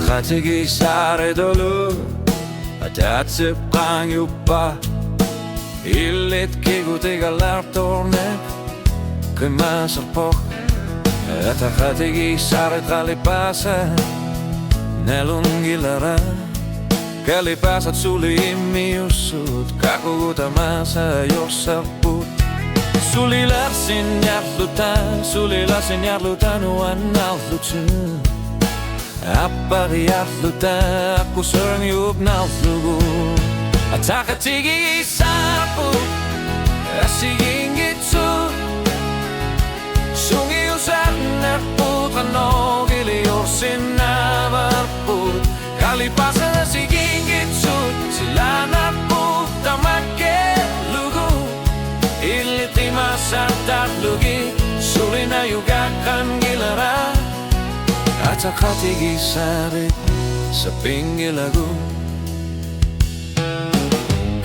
хатиги саре долу атацып қаңюпа Illit kigutiga lärtornet Kymmäsar pok Että hatigi saaret kalipasa Nelungillara Kalipasat suli immiussut Kakukutamassa jossaput Suli larsin jarlutan uannallutsyn Appari jarlutan Akku sörnjup nallugu Atakatigi sapu Asigingitsu Sungi usarner putra nogili orsin navarput Kalipasa asigingitsu Silanar putra makelugu Illitima sartarlugi Sulina yugakan gilara Atakatigi sarit Sa pingilagu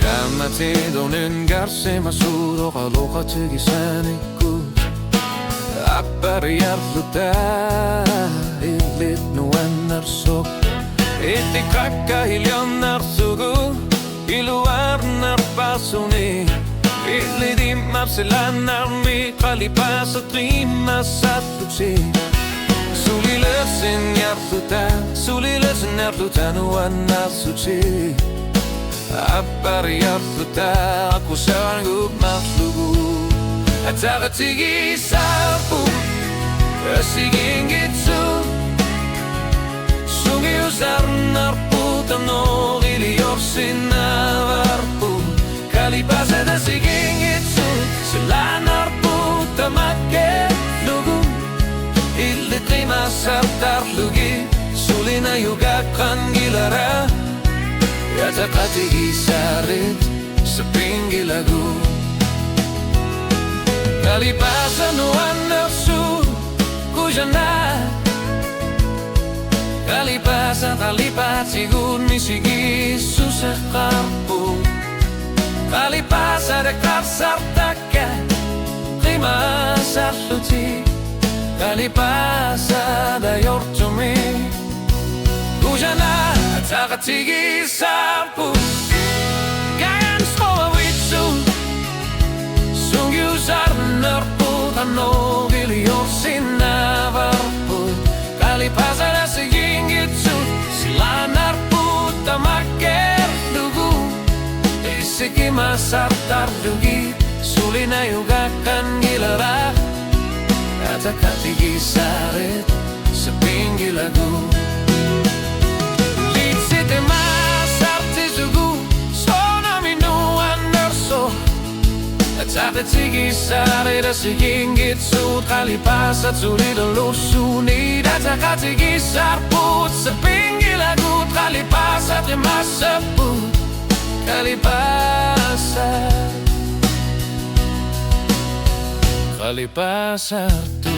Kammatidon garsima suudoqa luqatigisanikud Appariarluta illit nuannarsoq Ittikakka hiljonnarsugu iluarnarpasuni Illidimmapsilannarmi qalipasatrimmassatluksi Sulilösen jarluta nuannarsuksi Appariarluta Aku sanggup maklugu Atakatigi sapu Asigingitsu Sungi usarnarputa nogili orsin navarpu Kalipasa asigingitsu Silanarputa makelugu Illitima sartarlugi Sulina yugakan gilara Atakatigi sarit sa pingilagu Kalipasa nuannarsu kujana Kalipasa kalipatigun misigi susaqarpu Kalipasa dekar sartaka Qima sarluti Kalipasa dayortumi Kujana Atakatigi sapu Gagan skoavitsu Sungi usarnarputa nogili orsin navarput Kalipasa asigingitsu Silanarputa makelugu Isikima sartarlugi Sulina yugakan gilara Atakatigi sarit sa pingilagu Atakatigi sarit asigingitsu Kalipasat sulidalusuni Atakatigi sarput sa pingilagut Kalipasat rimasaput Kalipasat